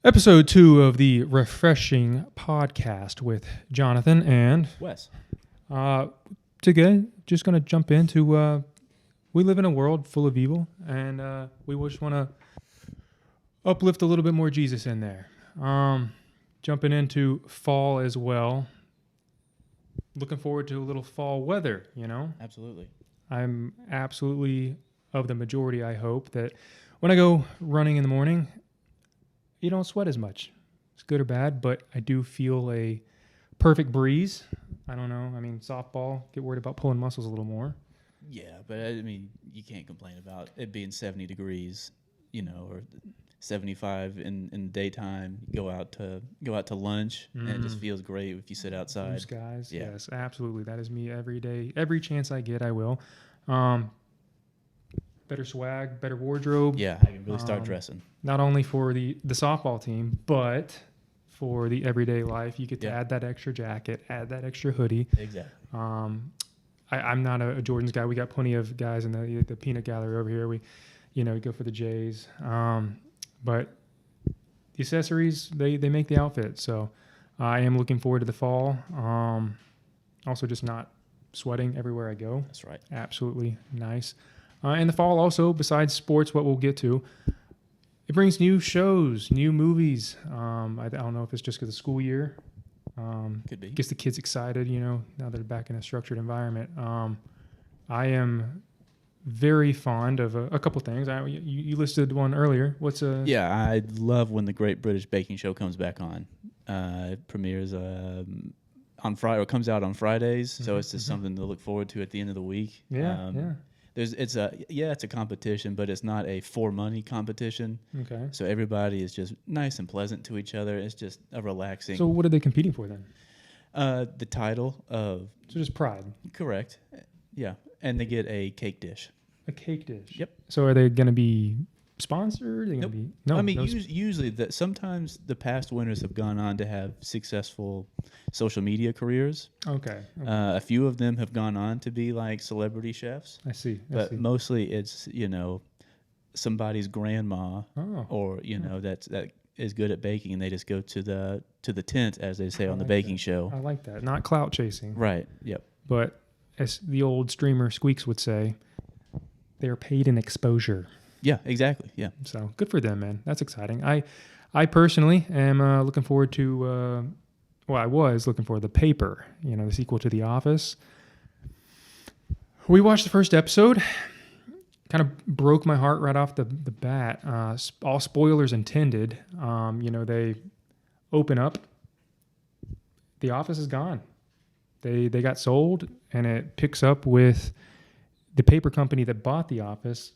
Episode 2 of the Refreshing Podcast with Jonathan and Wes. today, just going to jump into we live in a world full of evil, and we just want to uplift a little bit more Jesus in there. Jumping into fall as well. Looking forward to a little fall weather, you know? Absolutely. I'm absolutely of the majority, I hope, that when I go running in the morning, you don't sweat as much. It's good or bad, but I do feel a perfect breeze. I don't know. I mean, softball, get worried about pulling muscles a little more. Yeah, but I mean, you can't complain about it being 70 degrees, or 75 in the daytime. Go out to lunch, and it just feels great if you sit outside. Blue skies, Yeah. yes, absolutely. That is me every day. Every chance I get, I will. Better swag, better wardrobe. Yeah, I can really start dressing. Not only for the softball team, but for the everyday life. You get to add that extra jacket, add that extra hoodie. Exactly. I'm not a Jordan's guy. We got plenty of guys in the peanut gallery over here. We go for the Jays. But the accessories, they make the outfit. So I am looking forward to the fall. Also just not sweating everywhere I go. That's right. Absolutely nice. And the fall also, besides sports, what we'll get to, it brings new shows, new movies. I don't know if it's just because of school year. Could be. Gets the kids excited, now they're back in a structured environment. I am very fond of a couple things. You listed one earlier. Yeah, I love when the Great British Baking Show comes back on. It premieres on Friday, or comes out on Fridays, so it's just something to look forward to at the end of the week. Yeah. It's a competition, but it's not a for money competition. Okay. So everybody is just nice and pleasant to each other. It's just a relaxing. So what are they competing for then? The title of. So just pride. Correct. Yeah, and they get a cake dish. A cake dish. Yep. So are they going to be sponsored? Are they Nope. Gonna be, no. I mean, no usually sometimes the past winners have gone on to have successful social media careers. Okay. A few of them have gone on to be like celebrity chefs. I see. But mostly it's somebody's grandma or that is good at baking, and they just go to the tent, as they say on the baking show. I like that. Not clout chasing. Right. Yep. But as the old streamer Squeaks would say, they're paid in exposure. Yeah, exactly. Yeah. So good for them, man. That's exciting. I personally am looking forward to. I was looking for The Paper. The sequel to The Office. We watched the first episode. Kind of broke my heart right off the bat. All spoilers intended. They open up. The Office is gone. They got sold, and it picks up with the paper company that bought The Office.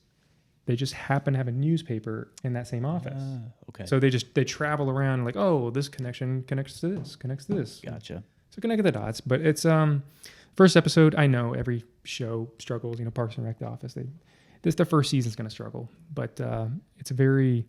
They just happen to have a newspaper in that same office. Okay. So they travel around like, oh, this connection connects to this. Gotcha. So connect the dots. But it's first episode. I know every show struggles. Parks and Rec, The Office. The first season's going to struggle, but it's very,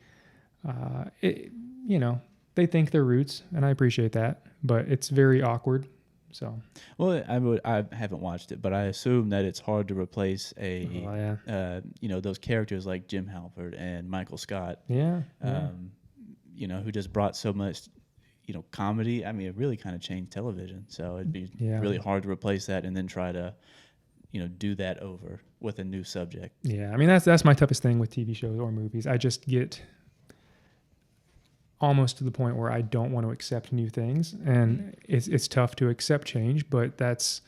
they think their roots, and I appreciate that. But it's very awkward. So. Well, I haven't watched it, but I assume that it's hard to replace those characters like Jim Halpert and Michael Scott. Yeah. Who just brought so much, comedy. I mean, it really kind of changed television. So it'd be really hard to replace that and then try to, do that over with a new subject. Yeah, I mean that's my toughest thing with TV shows or movies. I just get almost to the point where I don't want to accept new things, and it's tough to accept change, but that's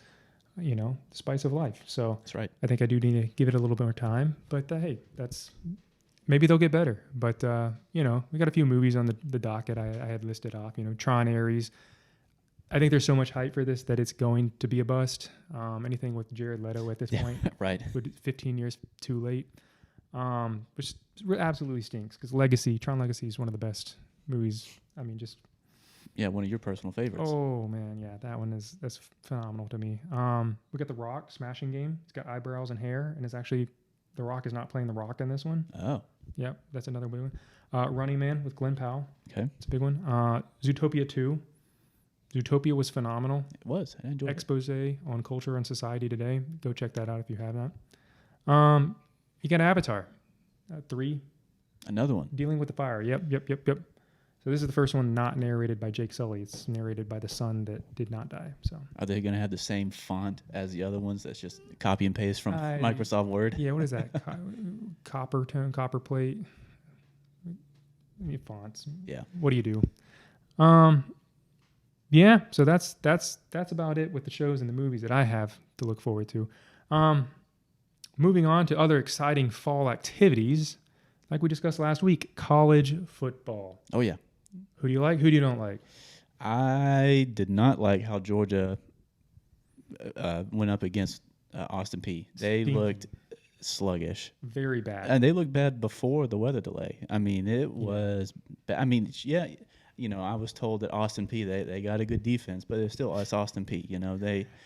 the spice of life. So that's right. I think I do need to give it a little bit more time, but hey, maybe they'll get better. But we got a few movies on the docket I had listed off. Tron, Ares. I think there's so much hype for this that it's going to be a bust. Anything with Jared Leto at this point, right? 15 years too late, which absolutely stinks because Tron Legacy is one of the best movies. I mean, just one of your personal favorites. Oh man, yeah, that's phenomenal to me. We got The Rock smashing game. It's got eyebrows and hair, and it's actually The Rock is not playing The Rock in this one. Oh, yep, that's another big one. Running Man with Glenn Powell. Okay, it's a big one. Zootopia 2. Zootopia was phenomenal. It was. I enjoyed Expose on culture and society today. Go check that out if you have that. You got Avatar 3. Another one. Dealing with the Fire. Yep. So this is the first one not narrated by Jake Sully. It's narrated by the son that did not die. So Are they going to have the same font as the other ones? That's just copy and paste from Microsoft Word. Yeah, what is that? Copper tone, copper plate. Fonts. Yeah. What do you do? Yeah. So that's about it with the shows and the movies that I have to look forward to. Moving on to other exciting fall activities, like we discussed last week, college football. Oh yeah. Who do you like? Who do you don't like? I did not like how Georgia went up against Austin Peay. They looked sluggish. Very bad. And they looked bad before the weather delay. I mean, it was I mean, yeah, you know, I was told that Austin Peay, they got a good defense, but it's still Austin Peay. You know,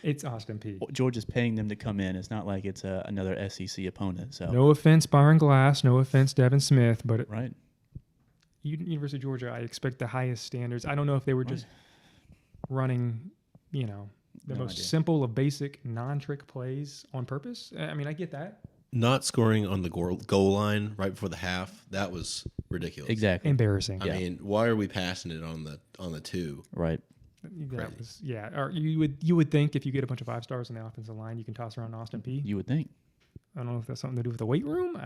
it's Austin Peay. Georgia's paying them to come in. It's not like it's another SEC opponent. So no offense, Byron Glass. No offense, Devin Smith. But right. University of Georgia, I expect the highest standards. I don't know if they were just running, you know, the most simple of basic non-trick plays on purpose. I mean, I get that. Not scoring on the goal line right before the half, that was ridiculous. Exactly. Embarrassing. I mean, why are we passing it on the 2? Right. That was, yeah. Or you would think if you get a bunch of 5 stars on the offensive line, you can toss around Austin Peay. You would think. I don't know if that's something to do with the weight room.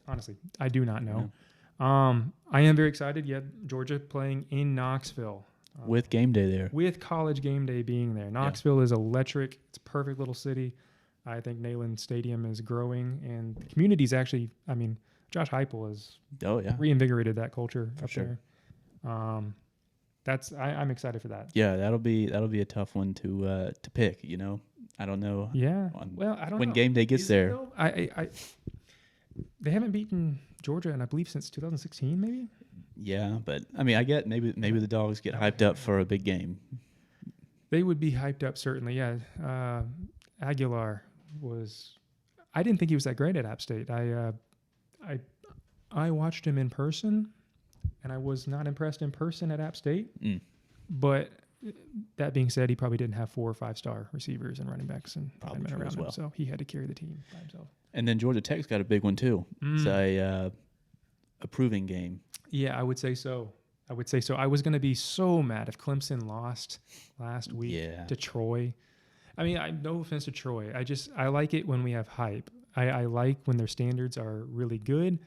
Honestly, I do not know. I am very excited. Yeah, Georgia playing in Knoxville. With game day there. With college game day being there. Knoxville is electric. It's a perfect little city. I think Neyland Stadium is growing, and the community's actually, I mean, Josh Heupel has reinvigorated that culture up there. I'm excited for that. Yeah, that'll be a tough one to pick, you know. I don't know. Yeah. Well, I don't know. When game day gets there. They haven't beaten Georgia, and I believe since 2016, maybe. Yeah, but I mean, I get maybe the Dogs get hyped up for a big game. They would be hyped up, certainly. Yeah, Aguilar was. I didn't think he was that great at App State. I watched him in person, and I was not impressed in person at App State. But that being said, he probably didn't have 4 or 5 star receivers and running backs and linemen around him, so he had to carry the team by himself. And then Georgia Tech's got a big one too. It's a proving game. Yeah, I would say so. I was going to be so mad if Clemson lost last week to Troy. I mean, no offense to Troy. I like it when we have hype. I like when their standards are really good.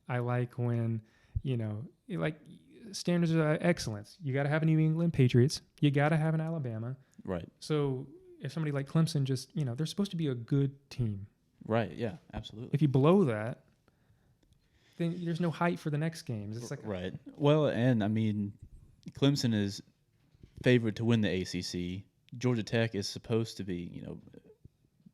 I like when, you know, like standards of excellence. You got to have a New England Patriots. You got to have an Alabama. Right. So if somebody like Clemson just, you know, they're supposed to be a good team. Right. Yeah, absolutely. If you blow that, then there's no hype for the next games. It's like right. Well, and I mean, Clemson is favored to win the ACC. Georgia Tech is supposed to be, you know,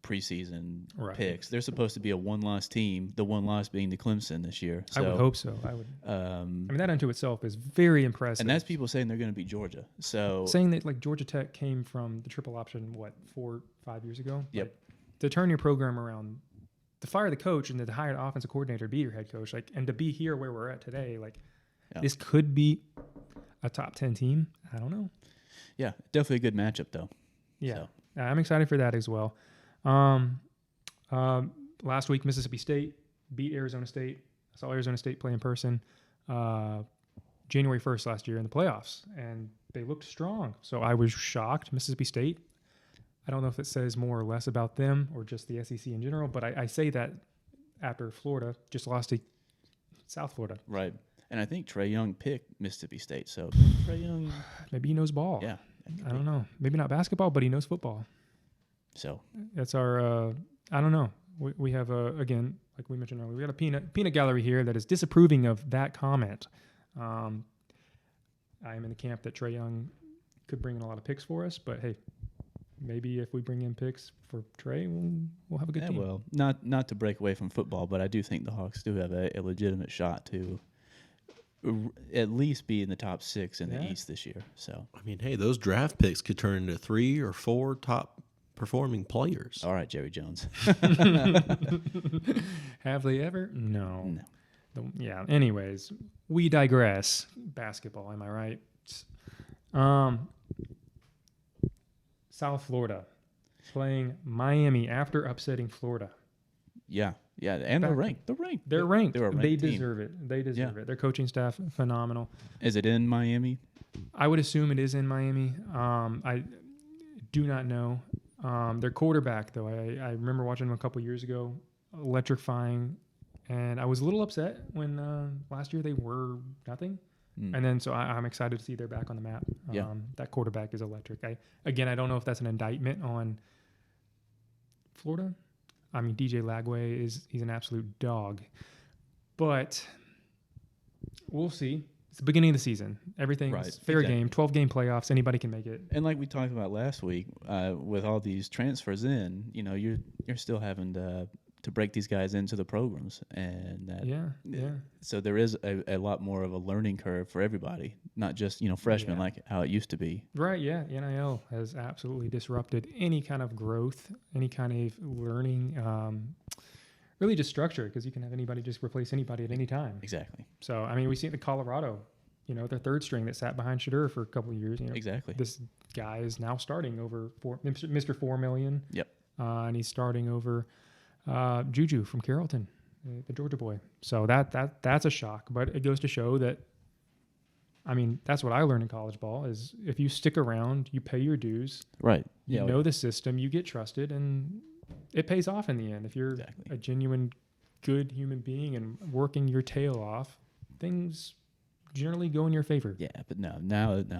preseason picks. They're supposed to be a 1-loss team. The one loss being to Clemson this year. So, I would hope so. I would. I mean, that unto itself is very impressive. And that's people saying they're going to beat Georgia. So saying that like Georgia Tech came from the triple option 4-5 years ago. Yep. Like, to turn your program around, to fire the coach and to hire an offensive coordinator to be your head coach, like, and to be here where we're at today, like, this could be a top 10 team. I don't know. Yeah, definitely a good matchup though. Yeah, so. I'm excited for that as well. Last week, Mississippi State beat Arizona State. I saw Arizona State play in person January 1st last year in the playoffs, and they looked strong. So I was shocked. Mississippi State, I don't know if it says more or less about them or just the SEC in general, but I say that after Florida just lost to South Florida. Right. And I think Trae Young picked Mississippi State. So Trae Young, maybe he knows ball. Yeah. I don't know. Maybe not basketball, but he knows football. So that's our, I don't know. We have, again, like we mentioned earlier, we got a peanut gallery here that is disapproving of that comment. I am in the camp that Trae Young could bring in a lot of picks for us, but hey, maybe if we bring in picks for Trae, we'll have a good team. Well, not to break away from football, but I do think the Hawks do have a legitimate shot to at least be in the top 6 in the East this year. So I mean, hey, those draft picks could turn into 3 or 4 top performing players. All right, Jerry Jones. Have they ever? No. Yeah. Anyways, we digress. Basketball, am I right? South Florida playing Miami after upsetting Florida. Yeah. Yeah, and they're Back- ranked. They're ranked. They're ranked. They're a ranked They team. deserve it. They deserve Yeah. it. Their coaching staff, phenomenal. Is it in Miami? I would assume it is in Miami. I do not know. Their quarterback, though, I remember watching him a couple years ago, electrifying, and I was a little upset when last year they were nothing. Mm. And then so I'm excited to see they're back on the map. Yeah. That quarterback is electric. I don't know if that's an indictment on Florida. I mean, DJ Lagway he's an absolute dog, but we'll see. It's the beginning of the season. Everything's Right, fair exactly. game. 12-game playoffs. Anybody can make it. And like we talked about last week, with all these transfers in, you're still having to break these guys into the programs, and that, Yeah. so there is a lot more of a learning curve for everybody, not just freshmen Yeah. like how it used to be. Right, yeah. NIL has absolutely disrupted any kind of growth, any kind of learning, really just structure, because you can have anybody just replace anybody at any time. Exactly. So, I mean, we see it in Colorado, their third string that sat behind Shadur for a couple of years. Exactly. This guy is now starting over Mr. 4 million. Yep. And he's starting over Juju from Carrollton, the Georgia boy. So that's a shock, but it goes to show that, I mean, that's what I learned in college ball is if you stick around, you pay your dues, Right. you know the system, you get trusted, and it pays off in the end. If you're Exactly. a genuine good human being and working your tail off, things generally go in your favor. Yeah, but now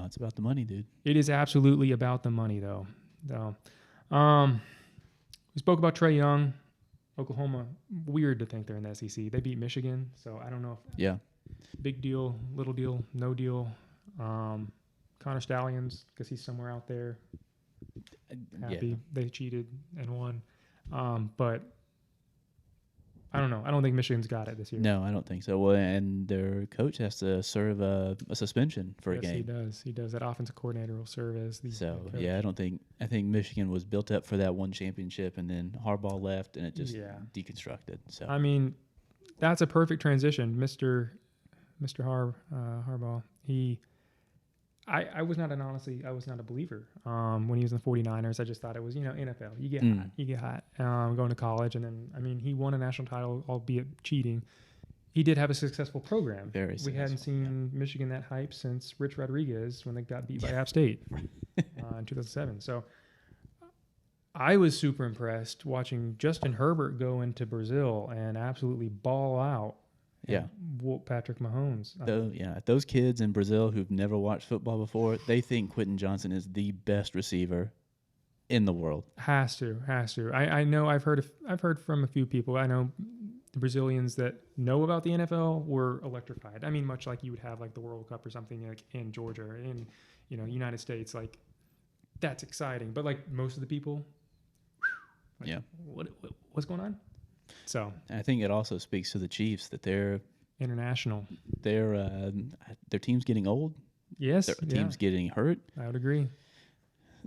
it's about the money, dude. It is absolutely about the money, though. We spoke about Trae Young, Oklahoma. Weird to think they're in the SEC. They beat Michigan, so I don't know if Yeah. big deal, little deal, no deal. Connor Stallions, because he's somewhere out there happy Yeah. they cheated and won. But I don't know. I don't think Michigan's got it this year. No, I don't think so. Well, and their coach has to serve a suspension for Yes, a game. he does. He does. That offensive coordinator will serve as the So head coach. yeah, I think Michigan was built up for that one championship, and then Harbaugh left, and it just Yeah. deconstructed. So I mean, that's a perfect transition, Mr. Harbaugh. I was not a believer when he was in the 49ers. I just thought it was, NFL. You get hot. Going to college, and then, I mean, he won a national title, albeit cheating. He did have a successful program. Very We hadn't successful, seen Michigan that hype since Rich Rodriguez when they got beat by App State in 2007. So I was super impressed watching Justin Herbert go into Brazil and absolutely ball out. and Yeah. whoop Patrick Mahomes. Those kids in Brazil who've never watched football before, they think Quentin Johnson is the best receiver in the world. Has to. I know. I've heard from a few people. I know the Brazilians that know about the NFL were electrified. I mean, much like you would have like the World Cup or something like in Georgia or in United States. Like that's exciting. But like most of the people, like, Yeah. what's going on? So And I think it also speaks to the Chiefs that their international. team's getting old. Yes. Their Yeah, team's getting hurt. I would agree.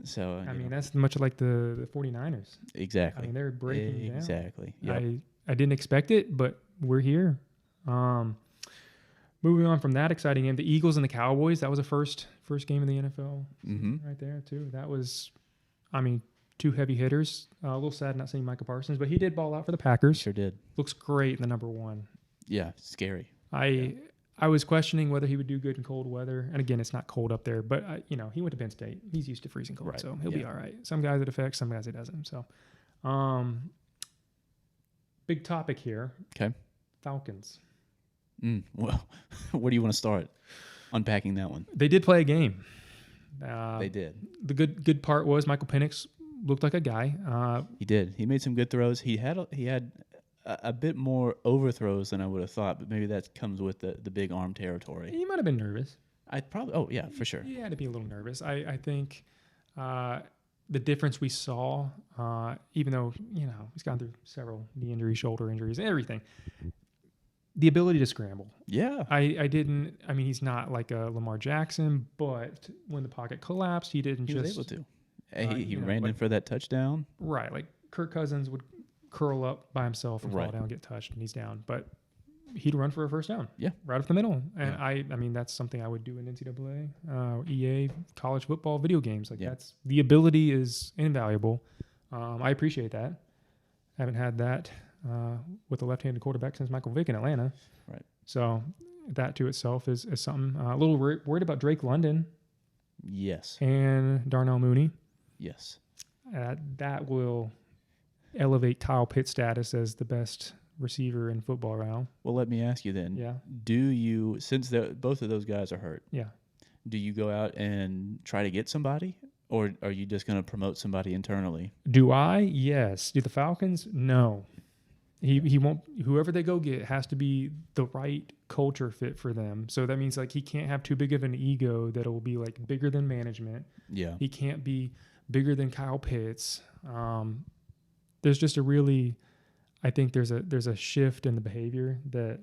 So I mean, that's much like the 49ers. exactly. I mean, they're breaking down. Exactly. Yep. I didn't expect it, but we're here. Moving on from that exciting game, the Eagles and the Cowboys. That was the first game in the NFL Mm-hmm. right there too. That was, I mean, two heavy hitters. A little sad not seeing Micah Parsons, but he did ball out for the Packers. Sure did. Looks great in the number one. Yeah. Scary. I was questioning whether he would do good in cold weather. And again, it's not cold up there, but he went to Penn State. He's used to freezing cold, Right. so he'll be Yeah. all right. Some guys it affects, some guys it doesn't. So, big topic here. Okay. Falcons. Well, where do you want to start unpacking that one? They did play a game. They did. The good part was Michael Penix looked like a guy. He did. He made some good throws. He had a bit more overthrows than I would have thought, but maybe that comes with the big arm territory. He might have been nervous. Oh yeah, for sure. He had to be a little nervous. I think the difference we saw, even though he's gone through several knee injuries, shoulder injuries, everything, the ability to scramble. Yeah. I mean, he's not like a Lamar Jackson, but when the pocket collapsed, he didn't He just was able to. He you know, ran in like- for that touchdown. right. Like Kirk Cousins would curl up by himself and fall Right. down, get touched, and he's down. But he'd run for a first down. Yeah. Right up the middle. And Yeah. I mean, that's something I would do in NCAA, EA, college football, video games. Like Yeah. that's the ability is invaluable. I appreciate that. I haven't had that with a left-handed quarterback since Michael Vick in Atlanta. Right. So that to itself is something. A little worried about Drake London Yes. and Darnell Mooney. Yes. That will elevate Kyle Pitt's status as the best receiver in football now. Well, let me ask you then. Yeah. Do you, since both of those guys are hurt, Yeah. do you go out and try to get somebody, or are you just going to promote somebody internally? Do I? Yes. Do the Falcons? No. He won't. Whoever they go get has to be the right culture fit for them. So that means like he can't have too big of an ego that will be like bigger than management. Yeah. He can't be bigger than Kyle Pitts. There's just I think there's a shift in the behavior that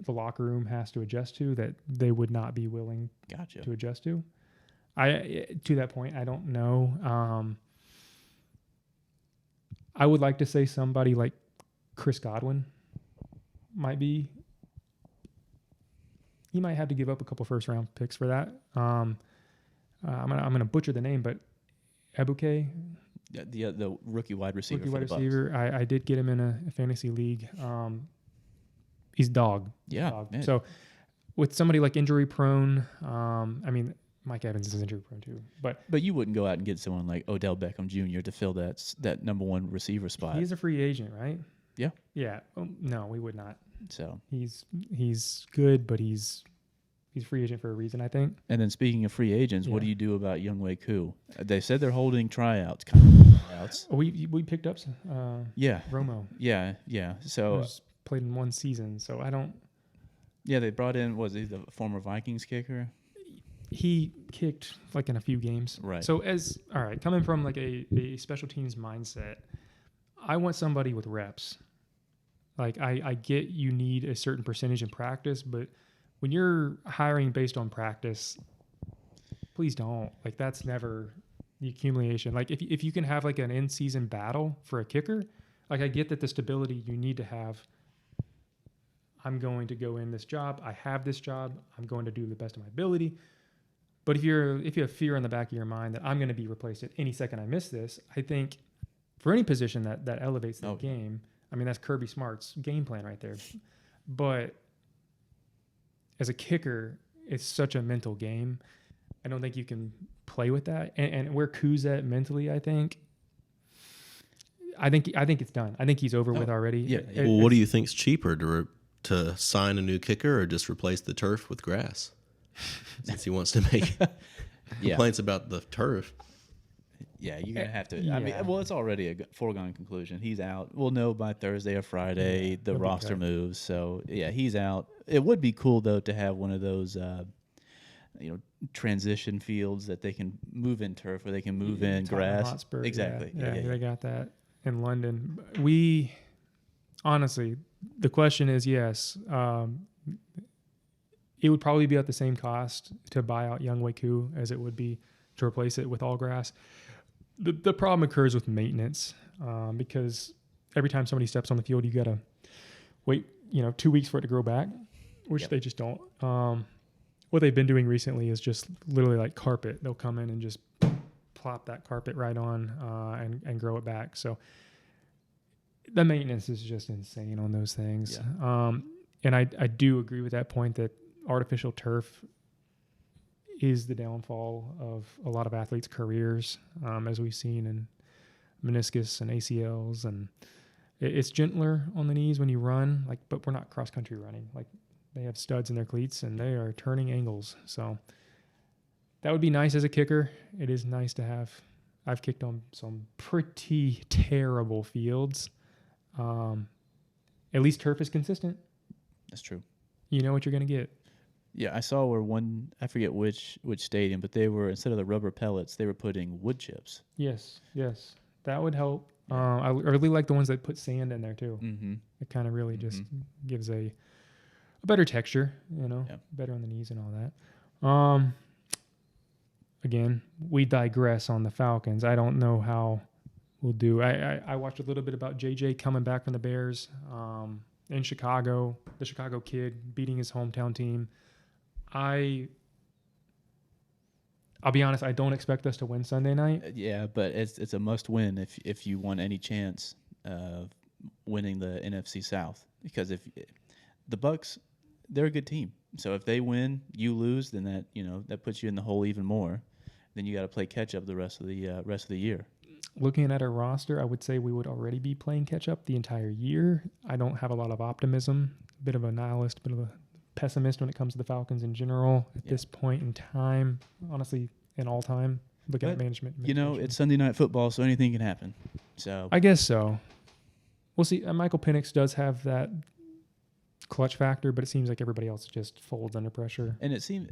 the locker room has to adjust to that they would not be willing Gotcha. to adjust to. To that point, I don't know. I would like to say somebody like Chris Godwin might be. He might have to give up a couple first round picks for that. I'm gonna butcher the name, but Ebuke, The rookie wide receiver. rookie for wide the Bucs. receiver. I did get him in a fantasy league. He's dog. Yeah. Dog. man. So with somebody like injury prone, Mike Evans is injury prone too, but But you wouldn't go out and get someone like Odell Beckham Jr. to fill that number one receiver spot. he is a free agent, right? Yeah. Yeah. No, we would not. So, He's good, but he's free agent for a reason, I think. and then speaking of free agents, what Yeah. do you do about Younghoe Koo? They said they're holding tryouts. We picked up Yeah. Romo, Yeah. So, who's played in one season, so I don't. yeah, they brought in, was he the former Vikings kicker? He kicked like in a few games, Right. So coming from like a special teams mindset, I want somebody with reps. Like I get you need a certain percentage in practice, but when you're hiring based on practice, please don't. Like that's never the accumulation. Like if you can have like an in-season battle for a kicker, like I get that the stability you need to have. I'm going to go in this job. I have this job. I'm going to do the best of my ability. But if you have fear in the back of your mind that I'm going to be replaced at any second I miss this, I think for any position that elevates the game, I mean, that's Kirby Smart's game plan right there. But as a kicker, it's such a mental game. I don't think you can play with that. And where Koo's at mentally, I think it's done. I think he's over with already. Yeah. Well, what do you think's cheaper to sign a new kicker or just replace the turf with grass? Since he wants to make complaints about the turf. Yeah, you're going to have to. Yeah. I mean, well, it's already a foregone conclusion. He's out. We'll know by Thursday or Friday the he'll be roster cut. moves. So, yeah, he's out. It would be cool, though, to have one of those, transition fields that they can move in turf or they can move in Tottenham grass. Hotspur, Exactly. Yeah, they got that in London. We honestly, the question is yes. It would probably be at the same cost to buy out Younghoe Koo as it would be to replace it with all grass. The problem occurs with maintenance because every time somebody steps on the field, you got to wait 2 weeks for it to grow back, which they just don't. What they've been doing recently is just literally like carpet. They'll come in and just plop that carpet right on and grow it back. So the maintenance is just insane on those things. Yeah. And I do agree with that point that artificial turf is the downfall of a lot of athletes' careers, as we've seen in meniscus and ACLs. And it's gentler on the knees when you run, but we're not cross-country running. Like they have studs in their cleats and they are turning angles. So that would be nice as a kicker. It is nice to have. I've kicked on some pretty terrible fields. At least turf is consistent. That's true. You know what you're going to get. Yeah, I saw where I forget which stadium, but they were, instead of the rubber pellets, they were putting wood chips. Yes. That would help. I really like the ones that put sand in there too. Mm-hmm. It kind of really just gives a better texture, Yeah. better on the knees and all that. Again, we digress on the Falcons. I don't know how we'll do. I watched a little bit about JJ coming back from the Bears in Chicago, the Chicago kid beating his hometown team. I'll be honest, I don't expect us to win Sunday night. Yeah, but it's a must win if you want any chance of winning the NFC South, because if the Bucks, they're a good team. So if they win, you lose, then that puts you in the hole even more. Then you got to play catch up the rest of the year. Looking at our roster, I would say we would already be playing catch up the entire year. I don't have a lot of optimism. A bit of a nihilist, a bit of a pessimist when it comes to the Falcons in general at this point in time. Honestly, in all time, looking at management. It's Sunday Night Football, so anything can happen. So I guess so. We'll see. Michael Penix does have that clutch factor, but it seems like everybody else just folds under pressure. And it seems,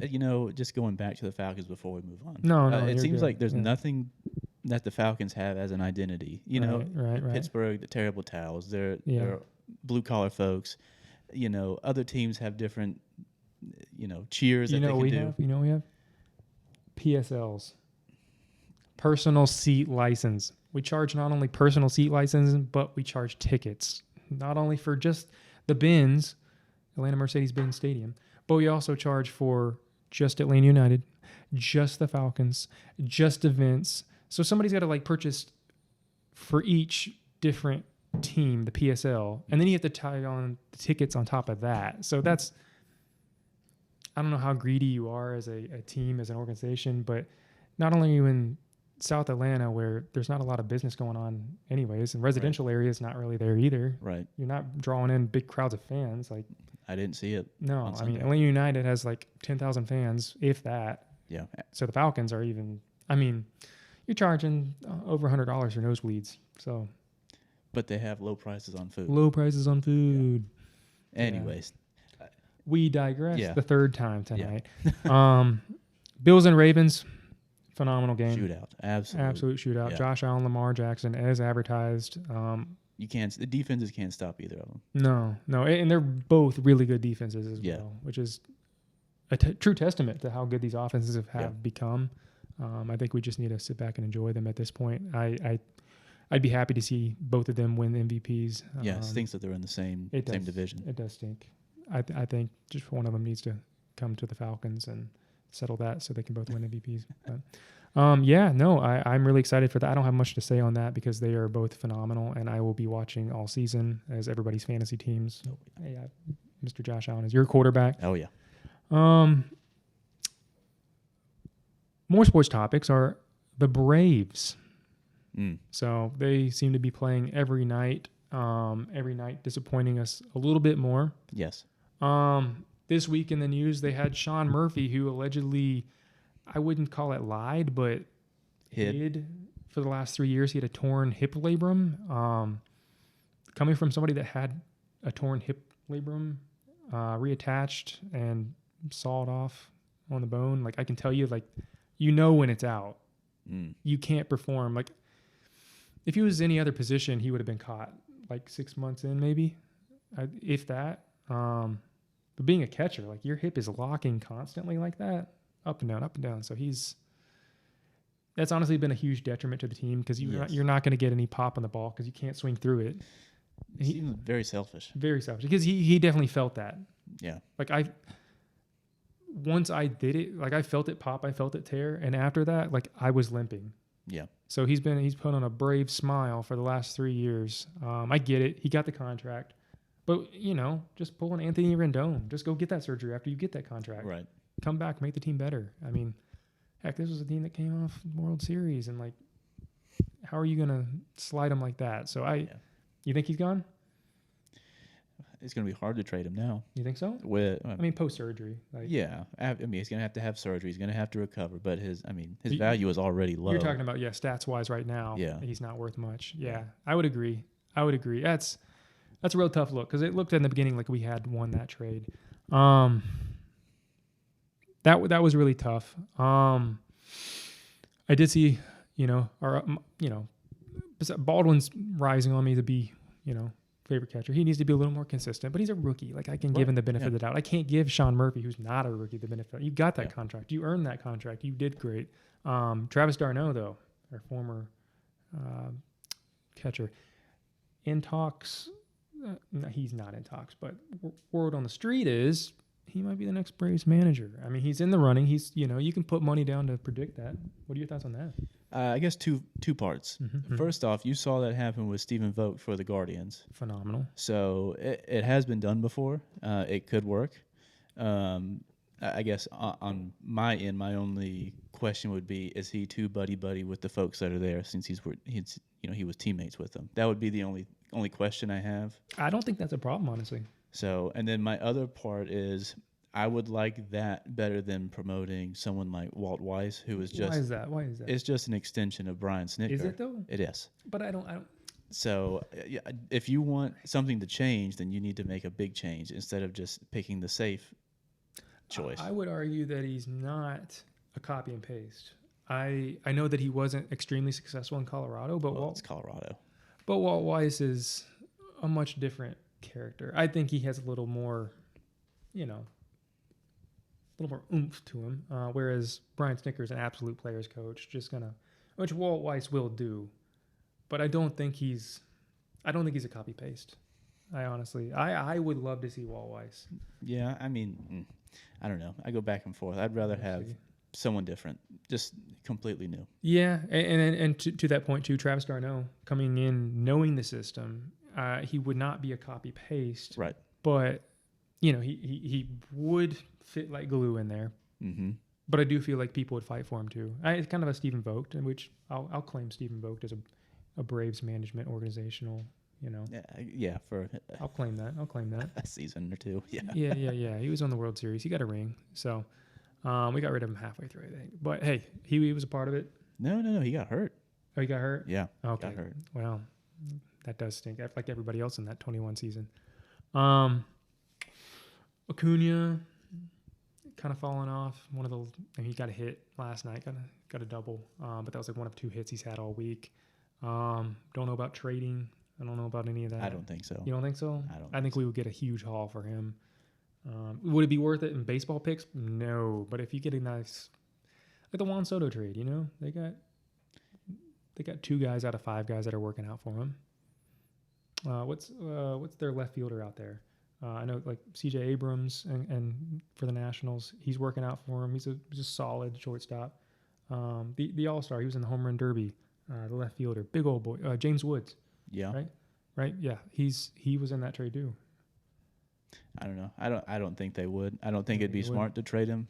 just going back to the Falcons before we move on. No, it seems good. like there's nothing that the Falcons have as an identity. Right. Pittsburgh, the terrible towels, they're blue collar folks. Other teams have different, cheers that they can do. We have PSLs, personal seat license. We charge not only personal seat license, but we charge tickets, not only for just the Benz, Atlanta Mercedes-Benz Stadium, but we also charge for just Atlanta United, just the Falcons, just events. So somebody's got to purchase for each different team, the PSL, and then you have to tie on the tickets on top of that. So I don't know how greedy you are as a team, as an organization, but not only are you in South Atlanta where there's not a lot of business going on anyways, and residential areas not really there either. Right. You're not drawing in big crowds of fans. I didn't see it. No, Atlanta United has 10,000 fans, if that. Yeah. So the Falcons are you're charging over $100 for nosebleeds. So. But they have low prices on food. Low prices on food. Yeah. Anyways. We digress the third time tonight. Yeah. Bills and Ravens, phenomenal game. Shootout. Absolute shootout. Yeah. Josh Allen, Lamar Jackson, as advertised. The defenses can't stop either of them. No. And they're both really good defenses as well, which is a true testament to how good these offenses have become. I think we just need to sit back and enjoy them at this point. I'd be happy to see both of them win MVPs. Yeah, it stinks that they're in the same division. It does stink. I think just one of them needs to come to the Falcons and settle that so they can both win MVPs. But, I'm really excited for that. I don't have much to say on that because they are both phenomenal, and I will be watching all season as everybody's fantasy teams. Mr. Josh Allen is your quarterback. Oh, yeah. More sports topics are the Braves. Mm. So they seem to be playing every night, disappointing us a little bit more. Yes. This week in the news, they had Sean Murphy, who allegedly, I wouldn't call it lied, but hid for the last 3 years. He had a torn hip labrum. Coming from somebody that had a torn hip labrum, reattached and sawed off on the bone, I can tell you, when it's out. Mm. You can't perform. If he was any other position, he would have been caught 6 months in, maybe, if that. But being a catcher, your hip is locking constantly like that, up and down, up and down. So that's honestly been a huge detriment to the team because you're not going to get any pop on the ball because you can't swing through it. He seems very selfish. Very selfish because he definitely felt that. Yeah. Once I did it, I felt it pop, I felt it tear, and after that, I was limping. Yeah. So he's put on a brave smile for the last 3 years. I get it. He got the contract. But, just pull an Anthony Rendon. Just go get that surgery after you get that contract. Right. Come back, make the team better. Heck, this was a team that came off World Series, and how are you going to slide him like that? So you think he's gone? It's going to be hard to trade him now. You think so? Post-surgery. Yeah. He's going to have surgery. He's going to have to recover. But his value is already low. You're talking about, stats-wise right now. Yeah. He's not worth much. Yeah. I would agree. That's a real tough look because it looked in the beginning like we had won that trade. That was really tough. I did see, Baldwin's rising on me to be, favorite catcher. He needs to be a little more consistent, but he's a rookie. I can give him the benefit of the doubt. I can't give Sean Murphy, who's not a rookie, the benefit. You got that contract. You earned that contract. You did great. Travis d'Arnaud, though, our former catcher, in talks. No, he's not in talks, but word on the street is he might be the next Braves manager. He's in the running. He's, you can put money down to predict that. What are your thoughts on that? I guess two parts. Mm-hmm. First off, you saw that happen with Stephen Vogt for the Guardians. Phenomenal. So it has been done before. It could work. I guess on my end, my only question would be: is he too buddy with the folks that are there? Since he was teammates with them. That would be the only question I have. I don't think that's a problem, honestly. So, and then my other part is, I would like that better than promoting someone like Walt Weiss, who is just. Why is that? It's just an extension of Brian Snitker. Is it though? It is. But I don't. So, yeah, if you want something to change, then you need to make a big change instead of just picking the safe choice. I would argue that he's not a copy and paste. I know that he wasn't extremely successful in Colorado, but Well, it's Colorado. But Walt Weiss is a much different character. I think he has a little more, a little more oomph to him. Whereas Brian Snitker is an absolute players coach, which Walt Weiss will do. But I don't think he's a copy paste. I would love to see Walt Weiss. Yeah, I mean, I don't know. I go back and forth. I'd rather have someone different, just completely new. Yeah, and to that point too, Travis Darno coming in knowing the system, he would not be a copy paste, Right. But he would fit like glue in there. Mm-hmm. But I do feel like people would fight for him too. It's kind of a Stephen Vogt, in which I'll claim Stephen Vogt as a Braves management organizational. Yeah. For I'll claim that. a season or two. Yeah. Yeah. He was on the World Series. He got a ring, so. We got rid of him halfway through, I think. But hey, he was a part of it. No. He got hurt. Oh, he got hurt? Yeah. Okay. Got hurt. Well, that does stink. Like everybody else in that 21 season. Acuna kind of falling off. He got a hit last night. Got a double. But that was like one of two hits he's had all week. Don't know about trading. I don't know about any of that. I don't think so. You don't think so? I think we would get a huge haul for him. Would it be worth it in baseball picks? No, but if you get a nice, like the Juan Soto trade, they got 2 guys out of 5 guys that are working out for him. What's their left fielder out there? I know like C.J. Abrams and for the Nationals, he's working out for him. He's a solid shortstop. The All-Star, he was in the home run derby. The left fielder, big old boy, James Woods. Yeah. Right. Yeah, he was in that trade too. I don't know. I don't think they would. I don't think it'd be smart to trade him.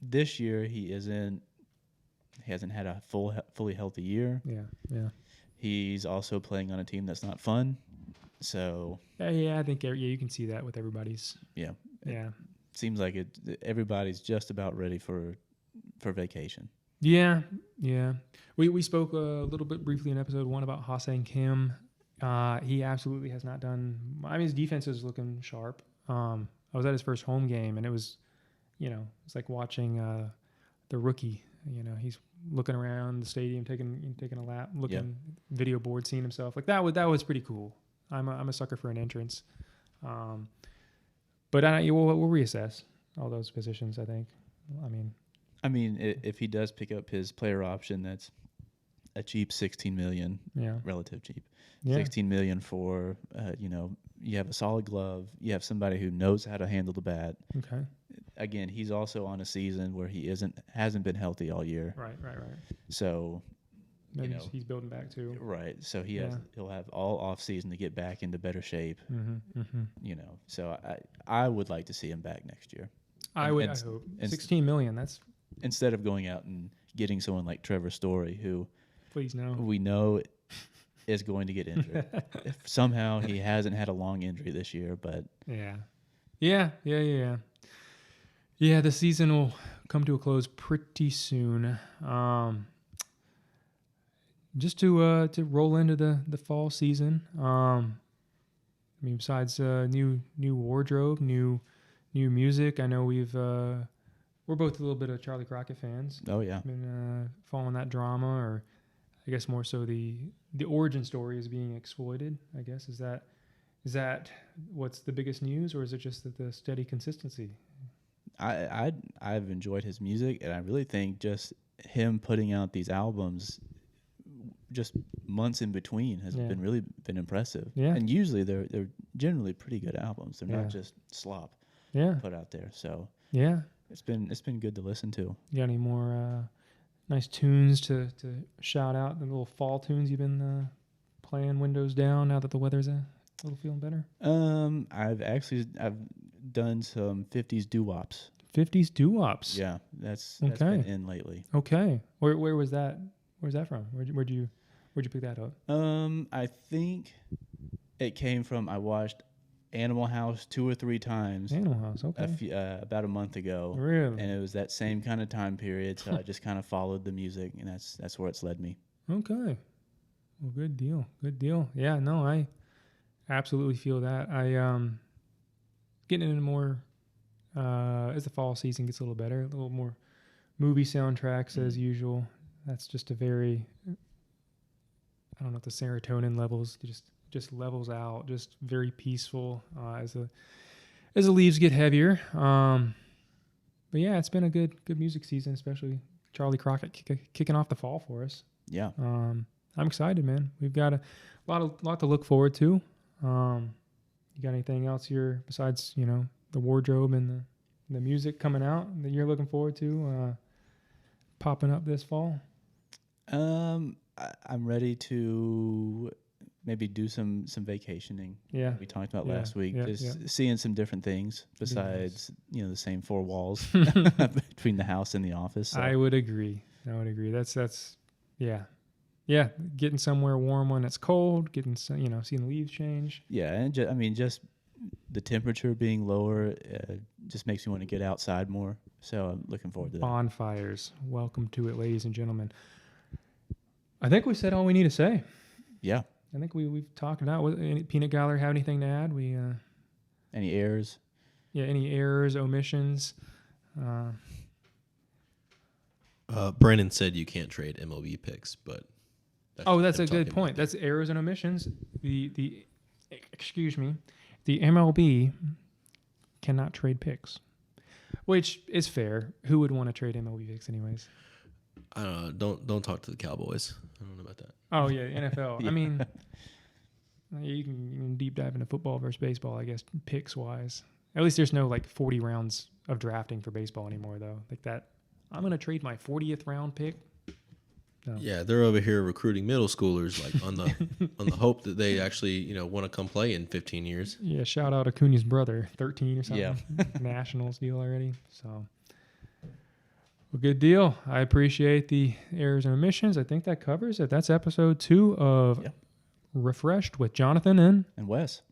This year he hasn't had a fully healthy year. Yeah. He's also playing on a team that's not fun. So yeah, I think you can see that with everybody's. Yeah. Yeah. Seems like everybody's just about ready for vacation. Yeah. We spoke a little bit briefly in episode 1 about Ha-Seong Kim. He absolutely has not done. I mean, his defense is looking sharp. I was at his first home game, and it was, it's like watching the rookie. He's looking around the stadium, taking a lap, looking video board, seeing himself. Like that was pretty cool. I'm a sucker for an entrance. But we'll reassess all those positions, I think. I mean, if he does pick up his player option, that's a cheap $16 million. Yeah. Relative cheap. Yeah. $16 million for you have a solid glove. You have somebody who knows how to handle the bat. Okay. Again, he's also on a season where he hasn't been healthy all year. Right. So maybe he's building back too. Right. So he'll have all off season to get back into better shape. Mm-hmm. So I would like to see him back next year. I hope. $16 million. That's instead of going out and getting someone like Trevor Story, who please no, we know is going to get injured. If somehow he hasn't had a long injury this year, but yeah. The season will come to a close pretty soon. Just to roll into the fall season. Besides new wardrobe, new music. I know we're both a little bit of Charlie Crockett fans. Oh yeah, been following that drama, or I guess more so the origin story is being exploited. I guess is that what's the biggest news, or is it just the steady consistency? I've enjoyed his music, and I really think just him putting out these albums, just months in between, has been impressive. Yeah, and usually they're generally pretty good albums. They're not just slop. Yeah, put out there. So yeah, It's been good to listen to. You got any more nice tunes to shout out? The little fall tunes you've been playing windows down now that the weather's a little feeling better? I've done some 50s doo-wops. 50s doo-wops. Yeah, that's Okay. been in lately. Okay. Where was that? Where's that from? Where'd you pick that up? I think it came from, I watched Animal House 2 or 3 times Animal House. Okay. about a month ago. Really? And it was that same kind of time period, so I just kind of followed the music, and that's where it's led me. Okay. Well, good deal. Good deal. Yeah, no, I absolutely feel that. I getting into more as the fall season gets a little better, a little more movie soundtracks as usual. That's just a very, I don't know, the serotonin levels just levels out, just very peaceful as the leaves get heavier. But yeah, it's been a good music season, especially Charlie Crockett kicking off the fall for us. Yeah. I'm excited, man. We've got a lot to look forward to. You got anything else here besides, the wardrobe and the music coming out that you're looking forward to popping up this fall? I'm ready to maybe do some vacationing. Yeah. We talked about Yeah, last week. yeah, Just seeing some different things besides, the same 4 walls between the house and the office. So. I would agree. That's yeah. Yeah, getting somewhere warm when it's cold, getting seeing the leaves change. Yeah, and just the temperature being lower just makes me want to get outside more. So I'm looking forward to that. Bonfires. Welcome to it, ladies and gentlemen. I think we said all we need to say. Yeah. I think we've talked about. Peanut Gallery have anything to add? Any errors? Yeah, any errors, omissions? Brandon said you can't trade MLB picks, but that's a good point. That's errors and omissions. The MLB cannot trade picks, which is fair. Who would want to trade MLB picks anyways? I don't know. Don't talk to the Cowboys. I don't know about that. Oh yeah, NFL. Yeah. I mean, you can deep dive into football versus baseball, I guess, picks wise. At least there's no 40 rounds of drafting for baseball anymore, though. Like that, I'm gonna trade my 40th round pick. No. Yeah, they're over here recruiting middle schoolers on the hope that they actually want to come play in 15 years. Yeah, shout out Acuna's brother, 13 or something. Yeah. Nationals deal already. So, well, good deal. I appreciate the errors and omissions. I think that covers it. That's episode 2 of Refreshed with Jonathan And Wes.